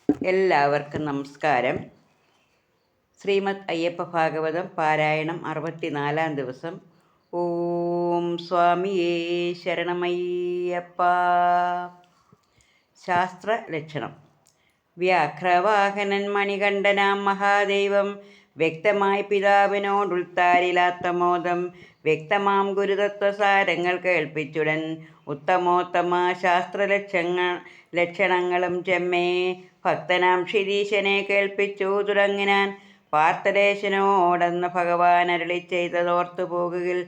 എല്ലാവർക്കും നമസ്കാരം. ശ്രീമദ് അയ്യപ്പ ഭാഗവതം പാരായണം 64 ദിവസം. ഓം സ്വാമിയേ ശരണമയ്യപ്പ. ശാസ്ത്രലക്ഷണം. വ്യാഘ്രവാഹനൻ മണികണ്ഠനാം മഹാദൈവം വ്യക്തമായി പിതാവിനോടുൾത്താരിലാത്തമോദം വ്യക്തമാം ഗുരുതത്വസാരങ്ങൾ കേൾപ്പിച്ചുടൻ ഉത്തമോത്തമ ലക്ഷണങ്ങളും ചെമ്മേ ഭക്തനാം ക്ഷിരീശനെ കേൾപ്പിച്ചു തുടങ്ങിനാൻ. പാർത്ഥദേശനോടെന്ന് ഭഗവാൻ അരുളി ചെയ്തതോർത്തു പോകുകിൽ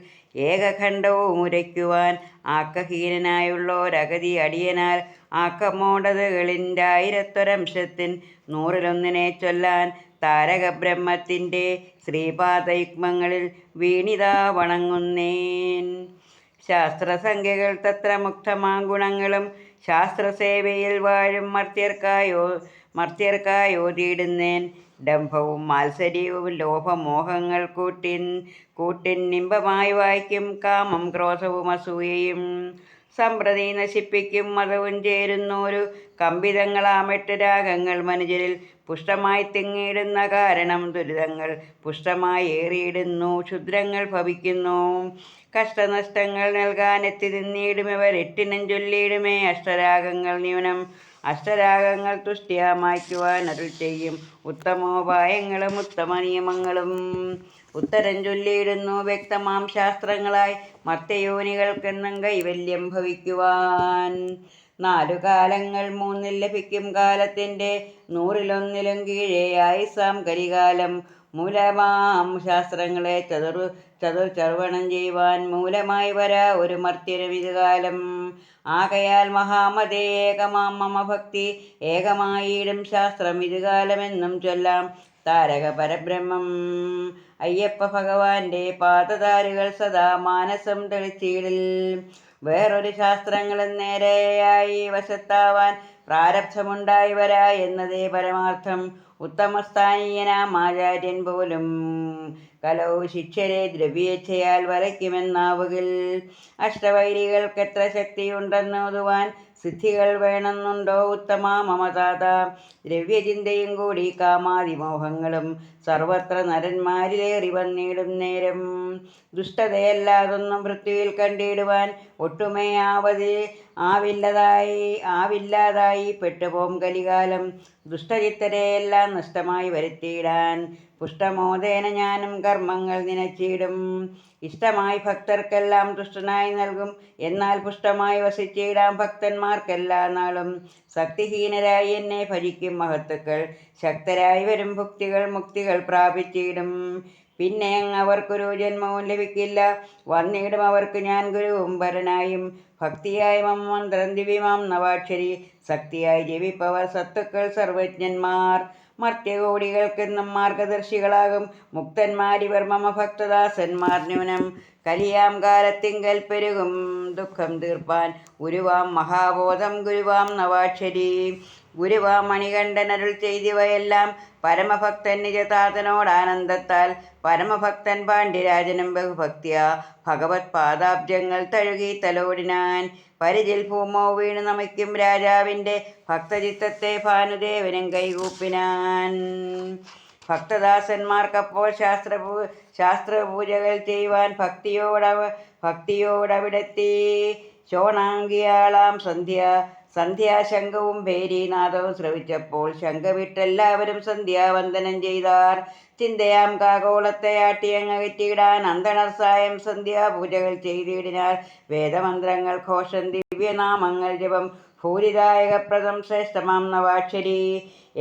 ഏകഖണ്ഡവും ഉരയ്ക്കുവാൻ ആക്കഹീനനായുള്ളോരഗതി അടിയനാൽ ആക്കമോടതുകളിൻ്റായിരത്തൊരംശത്തിൻ 100-1 ചൊല്ലാൻ താരകബ്രഹ്മത്തിൻ്റെ ശ്രീപാദയുഗ്മങ്ങളിൽ വീണിതാ വണങ്ങുന്നേൻ. ശാസ്ത്രസംഖ്യകൾ തത്ര മുക്തമാം ഗുണങ്ങളും ശാസ്ത്രസേവയിൽ വാഴും മർത്യർക്കായോതിയിടുന്നേൻ. ഡംഭവും മാത്സര്യവും ലോഭമോഹങ്ങൾ കൂട്ടിൻ നിമ്പമായി വായിക്കും കാമം ക്രോധവും അസൂയയും സമ്പ്രതി നശിപ്പിക്കും മതവും ചേരുന്നോരു കമ്പിതങ്ങളാമെട്ട് രാഗങ്ങൾ മനുജരിൽ പുഷ്ടമായി തിങ്ങിയിടുന്ന കാരണം ദുരിതങ്ങൾ പുഷ്ടമായി ഏറിയിടുന്നു ക്ഷുദ്രങ്ങൾ ഭവിക്കുന്നു. കഷ്ടനഷ്ടങ്ങൾ നൽകാൻ എത്തി നിന്നിടുമിവർ എട്ടിനും ചൊല്ലിയിടുമേ അഷ്ടരാഗങ്ങൾ ന്യൂനം. അഷ്ടരാഗങ്ങൾ തുഷ്ടിയാ മായ്ക്കുവാൻ അരുൾ ചെയ്യും ഉത്തമോപായങ്ങളും ഉത്തമ നിയമങ്ങളും ഉത്തരം ചൊല്ലിയിടുന്നു വ്യക്തമാം ശാസ്ത്രങ്ങളായി മർത്യയോനികൾക്കെന്നും കൈവല്യം ഭവിക്കുവാൻ. 4 കാലങ്ങൾ 3 ലഭിക്കും കാലത്തിൻ്റെ 100-1 കീഴേ ആയുസാം കലികാലം. മൂലമാം ശാസ്ത്രങ്ങളെ ചതുർചർവണം ചെയ്യുവാൻ മൂലമായി വരാ ഒരു മർത്യനും ഇതുകാലം. ആകയാൽ മഹാമതേ ഏകമാം മമ ഭക്തി ഏകമായിടും ശാസ്ത്രം ഇതുകാലമെന്നും ചൊല്ലാം. താരക പരബ്രഹ്മം അയ്യപ്പ ഭഗവാന്റെ പാദതാരുകൾ സദാ മാനസം തെളിച്ചിടിൽ. വേറൊരു ശാസ്ത്രങ്ങളും നേരെയായി വശത്താവാൻ പ്രാരബ്ധമുണ്ടായി വരാ എന്നതേ പരമാർത്ഥം. ഉത്തമസ്ഥാനീയനാം ആചാര്യൻ പോലും കലൗ ശിഷ്യരെ ദ്രവ്യേച്ഛയാൽ വരയ്ക്കുമെന്നാവുകിൽ അഷ്ടവൈരികൾക്കെത്ര ശക്തിയുണ്ടെന്നോതുവാൻ സിദ്ധികൾ വേണമെന്നുണ്ടോ ഉത്തമ മമതാത. ദ്രവ്യചിന്തയും കൂടി കാമാതിമോഹങ്ങളും സർവത്ര നരന്മാരിലേറി വന്നിടും നേരം. ദുഷ്ടതയല്ലാതൊന്നും പൃഥ്വിയിൽ കണ്ടിടുവാൻ ഒട്ടുമേ ആവില്ലാതായി പെട്ടുപോം കലികാലം. ദുഷ്ടചിത്തരെയെല്ലാം നഷ്ടമായി വരുത്തിയിടാൻ പുഷ്ടമോദേന ഞാനും കർമ്മങ്ങൾ നിനച്ചിടും. ഇഷ്ടമായി ഭക്തർക്കെല്ലാം തുഷ്ടനായി നൽകും എന്നാൽ പുഷ്ടമായി വസിച്ചിടാം ഭക്തന്മാർക്കെല്ലാ നാളും. ശക്തിഹീനരായി എന്നെ ഭജിക്കും മഹത്തുക്കൾ ശക്തരായി വരും മുക്തികൾ പ്രാപിച്ചിടും. പിന്നെ അവർക്കൊരു ജന്മവും ലഭിക്കില്ല വന്നിടും അവർക്ക് ഞാൻ ഗുരുവും പരനായും. ഭക്തിയായി മമ മന്ത്രം ദിവ്യമാം നവാക്ഷരി ശക്തിയായി ജപിപ്പവർ സത്തുക്കൾ സർവജ്ഞന്മാർ. മർത്യകോടികൾക്കെന്നും മാർഗദർശികളാകും മുക്തന്മാരിവർ മമ ഭക്തദാസന്മാർ ന്യൂനം. കലിയാം കാലത്തിങ്കൽ പെരുകും ദുഃഖം തീർപ്പാൻ ഗുരുവാം മഹാബോധം ഗുരുവാം നവാക്ഷരി. ഗുരുവാം മണികണ്ഠൻ അരുൾ ചെയ്തിവയെല്ലാം പരമഭക്തൻ നിജതാതനോടാനന്ദത്താൽ. പരമഭക്തൻ പാണ്ഡ്യരാജനും ബഹുഭക്തിയാ ഭഗവത് പാദാബ്ജങ്ങൾ തഴുകി തലോടിനാൻ. പരിചിൽ ഭൂമോ വീണു നമിക്കും രാജാവിൻ്റെ ഭക്തചിത്തത്തെ ഭാനുദേവനും കൈകൂപ്പിനാൻ. ഭക്തദാസന്മാർക്കപ്പോൾ ശാസ്ത്രപൂജകൾ ചെയ്യുവാൻ ഭക്തിയോടവിടെത്തി ശോണാംഗിയാളാം സന്ധ്യാശംഖവും ഭേരീനാദവും ശ്രവിച്ചപ്പോൾ ശംഖ വിട്ടെല്ലാവരും സന്ധ്യാവന്ദനം ചെയ്താർ. ചിന്തയാം കാകോളത്തെ ആട്ടിയങ്ങകറ്റിയിടാൻ അന്തണർ സായം സന്ധ്യാപൂജകൾ ചെയ്തിടിനാർ. വേദമന്ത്രങ്ങൾ ഘോഷം ദിവ്യനാമങ്ങൾ ജപം ഭൂരിദായകപ്രദം ശ്രേഷ്ഠമാം നവാക്ഷരി.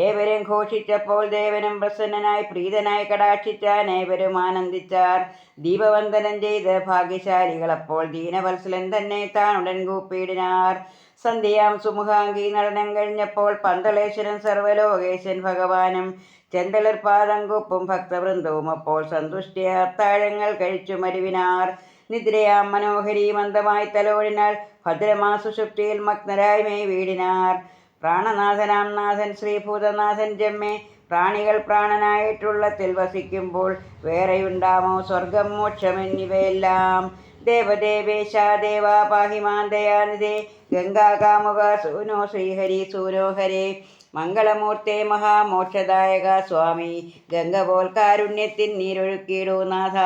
ഏവരും ഘോഷിച്ചപ്പോൾ ദേവനും പ്രസന്നനായി പ്രീതനായി കടാക്ഷിച്ചാൻ ഏവരും ആനന്ദിച്ചാർ. ദീപവന്ദനം ചെയ്ത് ഭാഗ്യശാലികളപ്പോൾ ദീനവത്സലൻ തന്നെ താനുടൻ കൂപ്പിയിടിനാർ. സന്ധ്യയാം സുമുഖാംഗി നടനം കഴിഞ്ഞപ്പോൾ പന്തളേശ്വരൻ സർവലോകേശൻ ഭഗവാനും ചെന്തളിർ പാദം കൂപ്പും ഭക്തവൃന്ദവും അപ്പോൾ സന്തുഷ്ടിയ അത്താഴങ്ങൾ കഴിച്ചു മരുവിനാർ. നിദ്രയാം മനോഹരി മന്ദമായി തലോടിനാൽ ഭദ്രമാ സുഷുപ്തിയിൽ മഗ്നരായി മേ വീടിനാർ. പ്രാണനാഥനാം നാഥൻ ശ്രീഭൂതനാഥൻ ജമ്മേ പ്രാണികൾ പ്രാണനായിട്ടുള്ളത്തിൽ വസിക്കുമ്പോൾ വേറെയുണ്ടാമോ സ്വർഗം മോക്ഷം എന്നിവയെല്ലാം. ദേവദേവേശ ദേവാ പാഹിമാൻ ദയാനിധേ ഗംഗാകാമുക സൂനോ ശ്രീഹരി സൂനോ ഹരേ. മംഗളമൂർത്തേ മഹാമോക്ഷദായക സ്വാമി ഗംഗ പോൽ കാരുണ്യത്തിൻ നീരൊഴുക്കിയിടൂ നാഥ.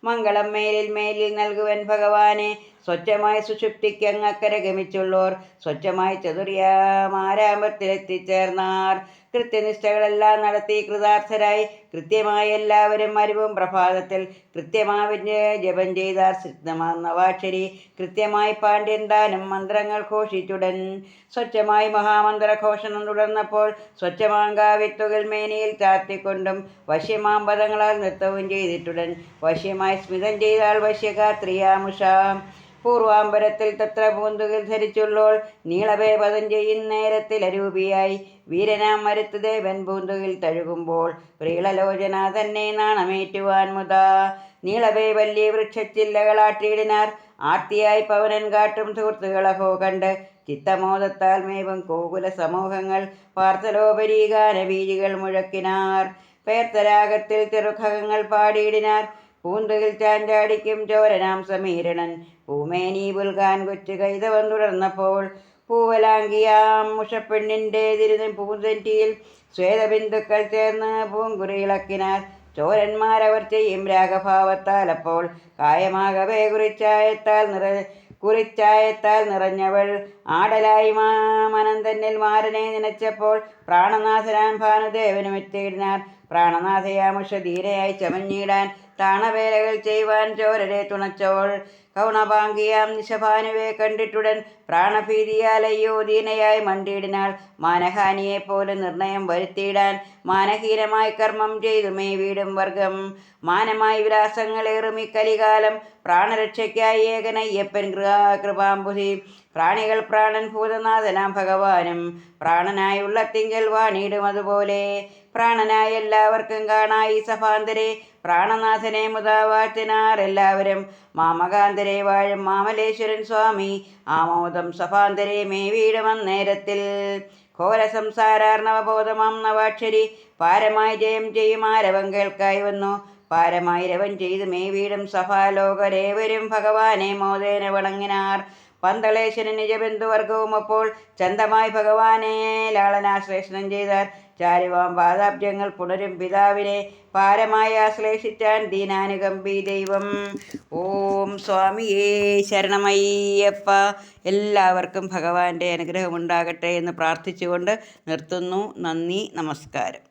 മംഗളം മേലിൽ മേലിൽ നൽകുവൻ ഭഗവാനെ സ്വച്ഛമായി സുഷുപ്തിക്കങ്ങക്കരെ ഗമിച്ചുള്ളോർ സ്വച്ഛമായി ചതുര്യാമാരാമത്തിലെത്തിച്ചേർന്നാർ. കൃത്യനിഷ്ഠകളെല്ലാം നടത്തി കൃതാർത്ഥരായി കൃത്യമായി എല്ലാവരും അരുവും പ്രഭാതത്തിൽ കൃത്യമാവിൻ്റെ ജപം ചെയ്താർ സിദ്ധമാർന്നവാക്ഷരി കൃത്യമായി പാണ്ഡ്യൻ താനും മന്ത്രങ്ങൾ ഘോഷിച്ചുടൻ. സ്വച്ഛമായി മഹാമന്ത്രഘോഷണം തുടർന്നപ്പോൾ സ്വച്ഛമാങ്കാവിത്തുകൾ മേനിയിൽ ചാർത്തിക്കൊണ്ടും വശ്യമാം പദങ്ങളാൽ നൃത്തവും ചെയ്തിട്ടുടൻ വശ്യമായി സ്മിതം ചെയ്താൽ വശ്യഗാത്രിയാമുഷാം. പൂർവാംബരത്തിൽ തത്ര പൂന്തുകിൽ ധരിച്ചുള്ളോൾ നീളവേ പദം ചെയ്യുന്ന നേരത്തിൽ അരൂപിയായി വീരനാം മരുത്ത് ദേവൻ പൂന്തുകിൽ തഴുകുമ്പോൾ പ്രീളലോചന തന്നെ നാണമേറ്റുവാൻ മുതാ. നീളവേ വല്യ വൃക്ഷച്ചില്ലകളാട്ടിയിടിനാർ ആർത്തിയായി പവനൻ കാട്ടും സുഹൃത്തുക്കളഹോ കണ്ട് ചിത്തമോദത്താൽ മേവും കോകുല സമൂഹങ്ങൾ പാർത്തലോപരി ഗാനബീജികൾ മുഴക്കിനാർ. പേർത്തരാഗത്തിൽ ചെറുഖങ്ങൾ പാടിയിടിനാർ പൂന്തുകിൽ ചാഞ്ചാടിക്കും ചോരനാം സമീരണൻ പൂമേനി പുൽകാൻ കൊച്ചു കൈതവൻ തുടർന്നപ്പോൾ പൂവലാങ്കിയാം മുഷപ്പെണ്ണിൻ്റെ തിരുന്ന് പൂന്തറ്റിയിൽ ശ്വേതബിന്ദുക്കൾ ചേർന്ന് പൂങ്കുറിയിളക്കിനാർ ചോരന്മാരവർ ചെയ്യും രാഗഭാവത്താൽ. അപ്പോൾ കായമാകവേ കുറിച്ചായത്താൽ നിറഞ്ഞവൾ ആടലായി മനൻ തന്നിൽ മാരനെ നനച്ചപ്പോൾ പ്രാണനാഥനാൻ ഭാനുദേവനും എത്തിയിടിനാർ. പ്രാണനാഥയാമുഷ ധീരയായി ചമഞ്ഞിടാൻ താണവേലകൾ ചെയ്യുവാൻ ചോരരെ തുണച്ചോൾ കൗണപാങ്കിയാം നിശഭാനുവെ കണ്ടിട്ടുടൻ പ്രാണഭീതിയാലയ്യോ ദീനയായി മണ്ടിയിടിനാൾ. മാനഹാനിയെപ്പോലെ നിർണയം വരുത്തിയിടാൻ മാനഹീനമായി കർമ്മം ചെയ്തുമേ വീടും വർഗം മാനമായി വിലാസങ്ങളേറും ഇക്കലികാലം പ്രാണരക്ഷയ്ക്കായി ഏകനയ്യപ്പൻ കൃപാംബുധി. പ്രാണികൾ പ്രാണൻ ഭൂതനാഥനാം ഭഗവാനും പ്രാണനായുള്ള തിങ്കൽ വാണിയിടും അതുപോലെ പ്രാണനായ എല്ലാവർക്കും കാണായി സഭാന്തരെ പ്രാണനാഥനെ മുതാവാഴ്ത്തിനാർ എല്ലാവരും. മാമകാന്തരെ വാഴും മാമലേശ്വരൻ സ്വാമി ആമോദം സഭാന്തരെ മേവീടും അന്നേരത്തിൽ. ഘോര സംസാരാർണവബോധമാം നവാക്ഷരി പാരമായി ജയം ചെയ്യും ആരവം കേൾക്കായി വന്നു പാരമായി രവം ചെയ്ത് മേവീടും സഭാലോകരേവരും ഭഗവാനെ മോദേന വണങ്ങിനാർ. പന്തളേശ്വരൻ നിജബന്ധുവർഗവും അപ്പോൾ ചന്തമായി ഭഗവാനെ ലാളനാശ്ലേഷണം ചെയ്താർ. ചാരുവാം പാദാബ്ജങ്ങൾ പുണരും പിതാവിനെ പാരമായി ആശ്ലേഷിച്ചാൻ ദീനാനുകമ്പി ദൈവം. ഓം സ്വാമിയേ ശരണമയ്യപ്പ. എല്ലാവർക്കും ഭഗവാന്റെ അനുഗ്രഹമുണ്ടാകട്ടെ എന്ന് പ്രാർത്ഥിച്ചുകൊണ്ട് നിർത്തുന്നു. നന്ദി, നമസ്കാരം.